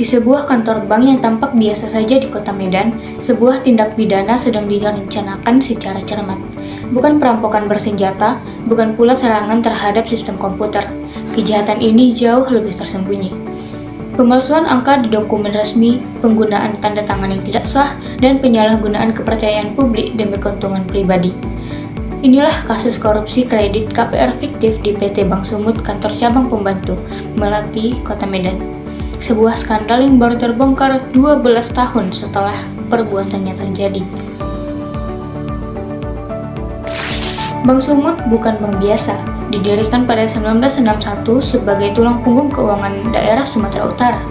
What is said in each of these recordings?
sebuah kantor bank yang tampak biasa saja di kota Medan, sebuah tindak pidana sedang direncanakan secara cermat. Bukan perampokan bersenjata, bukan pula serangan terhadap sistem komputer. Kejahatan ini jauh lebih tersembunyi. Pemalsuan angka di dokumen resmi, penggunaan tanda tangan yang tidak sah, dan penyalahgunaan kepercayaan publik demi keuntungan pribadi. Inilah kasus korupsi kredit KPR fiktif di PT Bank Sumut Kantor Cabang Pembantu, Melati, Kota Medan. Sebuah skandal yang baru terbongkar 12 tahun setelah perbuatannya terjadi. Bank Sumut bukan bank biasa, didirikan pada 1961 sebagai tulang punggung keuangan daerah Sumatera Utara.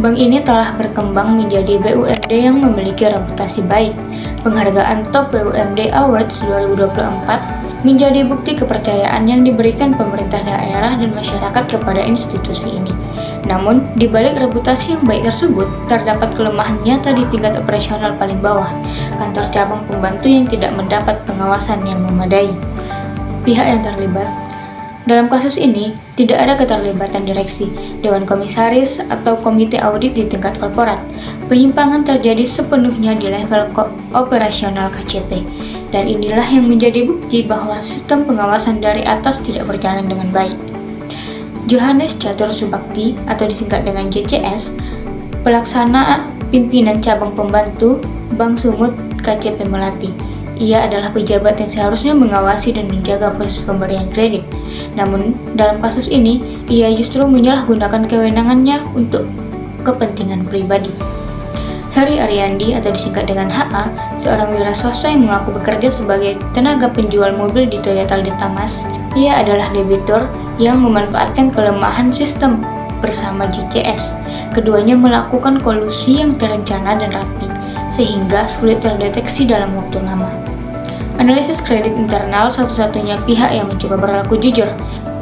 Bank ini telah berkembang menjadi BUMD yang memiliki reputasi baik. Penghargaan Top BUMD Awards 2024 menjadi bukti kepercayaan yang diberikan pemerintah daerah dan masyarakat kepada institusi ini. Namun, di balik reputasi yang baik tersebut, terdapat kelemahan nyata di tingkat operasional paling bawah, kantor cabang pembantu yang tidak mendapat pengawasan yang memadai. Pihak yang terlibat dalam kasus ini tidak ada keterlibatan direksi, dewan komisaris, atau komite audit di tingkat korporat. Penyimpangan terjadi sepenuhnya di level operasional KCP, dan inilah yang menjadi bukti bahwa sistem pengawasan dari atas tidak berjalan dengan baik. Johannes Catur Subakti atau disingkat dengan JCS, pelaksana pimpinan cabang pembantu Bank Sumut KCP Melati. Ia adalah pejabat yang seharusnya mengawasi dan menjaga proses pemberian kredit. Namun, dalam kasus ini, ia justru menyalahgunakan kewenangannya untuk kepentingan pribadi. Heri Ariandi atau disingkat dengan HA, seorang wira swasta yang mengaku bekerja sebagai tenaga penjual mobil di Toyota Detamas. Ia adalah debitur yang memanfaatkan kelemahan sistem bersama JCS. Keduanya melakukan kolusi yang terencana dan rapi, sehingga sulit terdeteksi dalam waktu lama. Analisis kredit internal satu-satunya pihak yang mencoba berlaku jujur.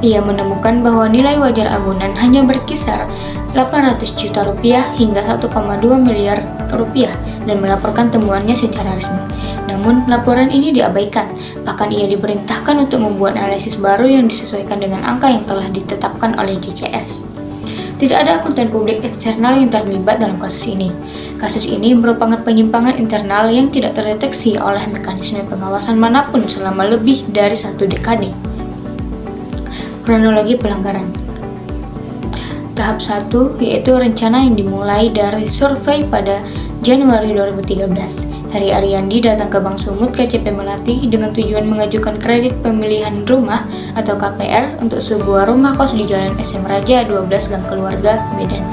Ia menemukan bahwa nilai wajar agunan hanya berkisar 800 juta rupiah hingga 1,2 miliar rupiah dan melaporkan temuannya secara resmi. Namun, laporan ini diabaikan. Bahkan ia diperintahkan untuk membuat analisis baru yang disesuaikan dengan angka yang telah ditetapkan oleh JCS. Tidak ada akuntan publik eksternal yang terlibat dalam kasus ini. Kasus ini merupakan penyimpangan internal yang tidak terdeteksi oleh mekanisme pengawasan manapun selama lebih dari 1 dekade. Kronologi pelanggaran. Tahap 1 yaitu rencana yang dimulai dari survei pada Januari 2013. Heri Ariandi datang ke Bank Sumut KCP Melati dengan tujuan mengajukan kredit pemilihan rumah atau KPR untuk sebuah rumah kos di Jalan SM Raja 12 Gang Keluarga, Medan.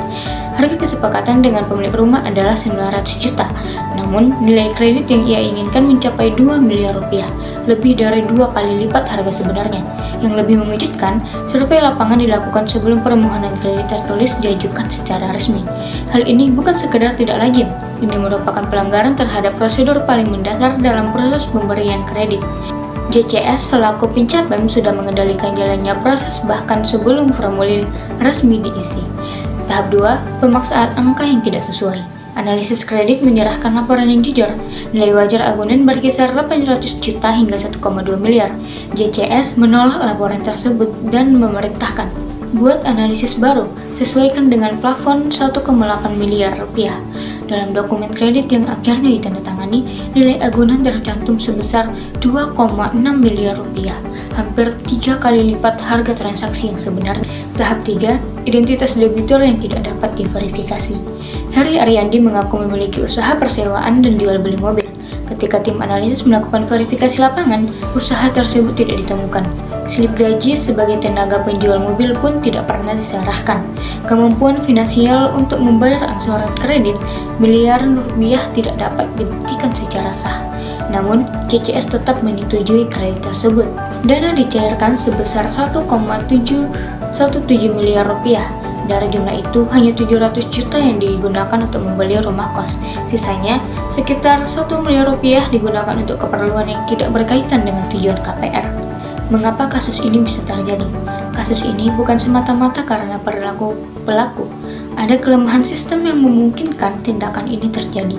Harga kesepakatan dengan pemilik rumah adalah 900 juta. Namun, nilai kredit yang ia inginkan mencapai 2 miliar rupiah, lebih dari 2 kali lipat harga sebenarnya. Yang lebih mengejutkan, survei lapangan dilakukan sebelum permohonan kredit tertulis diajukan secara resmi. Hal ini bukan sekedar tidak lazim, ini merupakan pelanggaran terhadap prosedur paling mendasar dalam proses pemberian kredit. JCS selaku pencapaian sudah mengendalikan jalannya proses bahkan sebelum formulir resmi diisi. Tahap 2, pemaksaan angka yang tidak sesuai. Analisis kredit menyerahkan laporan yang jujur. Nilai wajar agunan berkisar 800 juta hingga 1,2 miliar. JCS menolak laporan tersebut dan memerintahkan, buat analisis baru, sesuaikan dengan plafon 1,8 miliar rupiah. Dalam dokumen kredit yang akhirnya ditandatangani, nilai agunan tercantum sebesar 2,6 miliar rupiah, hampir 3 kali lipat harga transaksi yang sebenarnya. Tahap 3, identitas debitur yang tidak dapat diverifikasi. Heri Ariandi mengaku memiliki usaha persewaan dan jual beli mobil. Ketika tim analisis melakukan verifikasi lapangan, usaha tersebut tidak ditemukan. Slip gaji sebagai tenaga penjual mobil pun tidak pernah diserahkan. Kemampuan finansial untuk membayar angsuran kredit miliaran rupiah tidak dapat dibuktikan secara sah. Namun, JCS tetap menyetujui kredit tersebut. Dana dicairkan sebesar 1,717 miliar rupiah. Dari jumlah itu, hanya 700 juta yang digunakan untuk membeli rumah kos. Sisanya, sekitar 1 miliar rupiah digunakan untuk keperluan yang tidak berkaitan dengan tujuan KPR. Mengapa kasus ini bisa terjadi? Kasus ini bukan semata-mata karena perilaku pelaku. Ada kelemahan sistem yang memungkinkan tindakan ini terjadi.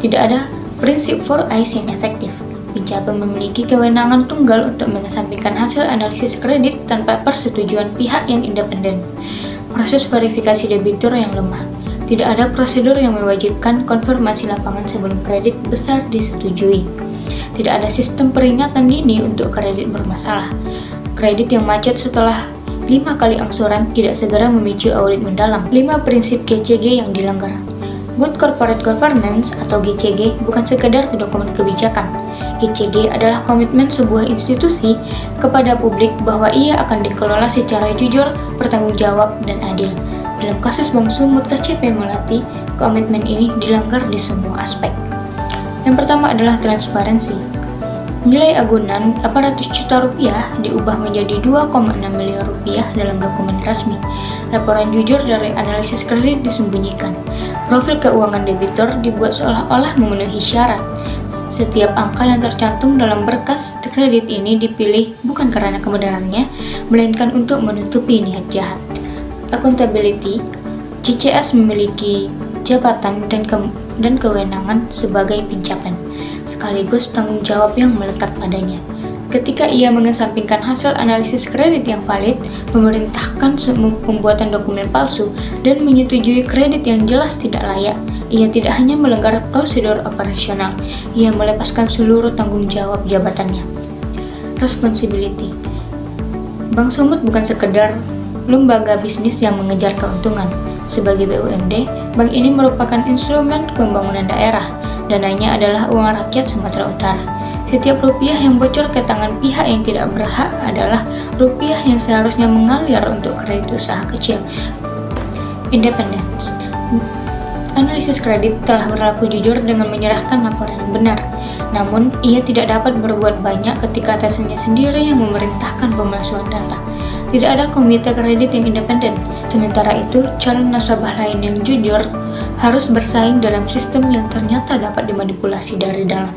Tidak ada prinsip 4I's yang efektif. Pejabat memiliki kewenangan tunggal untuk mengesampingkan hasil analisis kredit tanpa persetujuan pihak yang independen. Proses verifikasi debitur yang lemah. Tidak ada prosedur yang mewajibkan konfirmasi lapangan sebelum kredit besar disetujui. Tidak ada sistem peringatan dini untuk kredit bermasalah. Kredit yang macet setelah 5 kali angsuran tidak segera memicu audit mendalam. 5 prinsip GCG yang dilanggar. Good Corporate Governance atau GCG bukan sekedar dokumen kebijakan. GCG adalah komitmen sebuah institusi kepada publik bahwa ia akan dikelola secara jujur, bertanggung jawab, dan adil. Dalam kasus Bank Sumut KCP Melati, komitmen ini dilanggar di semua aspek. Yang pertama adalah transparansi. Nilai agunan 800 juta rupiah diubah menjadi 2,6 miliar rupiah dalam dokumen resmi. Laporan jujur dari analisis kredit disembunyikan. Profil keuangan debitur dibuat seolah-olah memenuhi syarat. Setiap angka yang tercantum dalam berkas kredit ini dipilih bukan karena kebenarannya, melainkan untuk menutupi niat jahat. Accountability, CCS memiliki jabatan dan kewenangan sebagai pencapen, sekaligus tanggung jawab yang melekat padanya. Ketika ia mengesampingkan hasil analisis kredit yang valid, memerintahkan pembuatan dokumen palsu, dan menyetujui kredit yang jelas tidak layak, ia tidak hanya melanggar prosedur operasional, ia melepaskan seluruh tanggung jawab jabatannya. Responsibility. Bank Sumut bukan sekedar lembaga bisnis yang mengejar keuntungan. Sebagai BUMD, bank ini merupakan instrumen pembangunan daerah. Dananya adalah uang rakyat Sumatera Utara. Setiap rupiah yang bocor ke tangan pihak yang tidak berhak adalah rupiah yang seharusnya mengalir untuk kredit usaha kecil. Independence. Analisis kredit telah berlaku jujur dengan menyerahkan laporan yang benar. Namun, ia tidak dapat berbuat banyak ketika atasannya sendiri yang memerintahkan pemalsuan data. Tidak ada komite kredit yang independen. Sementara itu, calon nasabah lain yang jujur harus bersaing dalam sistem yang ternyata dapat dimanipulasi dari dalam.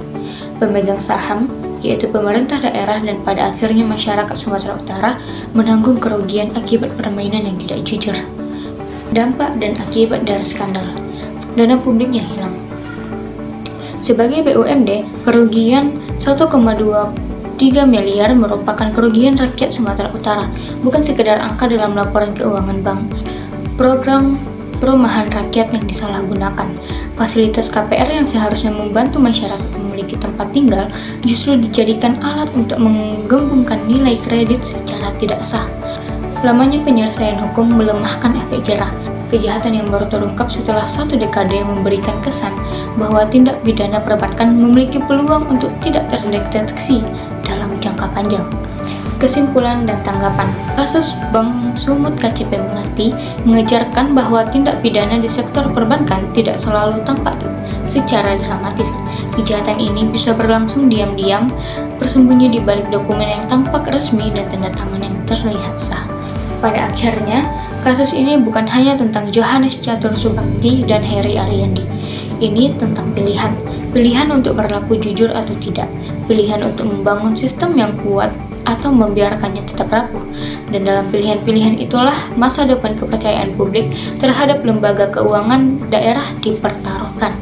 Pemegang saham, yaitu pemerintah daerah dan pada akhirnya masyarakat Sumatera Utara, menanggung kerugian akibat permainan yang tidak jujur. Dampak dan akibat dari skandal. Dana publiknya hilang. Sebagai BUMD, kerugian 1,23 miliar merupakan kerugian rakyat Sumatera Utara, bukan sekedar angka dalam laporan keuangan bank. Program perumahan rakyat yang disalahgunakan, fasilitas KPR yang seharusnya membantu masyarakat memiliki tempat tinggal justru dijadikan alat untuk menggembungkan nilai kredit secara tidak sah. Lamanya penyelesaian hukum melemahkan efek jerah. Kejahatan yang baru terungkap setelah 1 dekade yang memberikan kesan bahwa tindak pidana perbankan memiliki peluang untuk tidak terdeteksi dalam jangka panjang. Kesimpulan dan tanggapan. Kasus Bank Sumut KCP Melati mengajarkan bahwa tindak pidana di sektor perbankan tidak selalu tampak secara dramatis. Kejahatan ini bisa berlangsung diam-diam, bersembunyi di balik dokumen yang tampak resmi dan tanda tangan yang terlihat sah. Pada akhirnya, kasus ini bukan hanya tentang Johannes Catur Subakti dan Heri Ariandi. Ini tentang pilihan. Pilihan untuk berlaku jujur atau tidak. Pilihan untuk membangun sistem yang kuat atau membiarkannya tetap rapuh. Dan dalam pilihan-pilihan itulah masa depan kepercayaan publik terhadap lembaga keuangan daerah dipertaruhkan.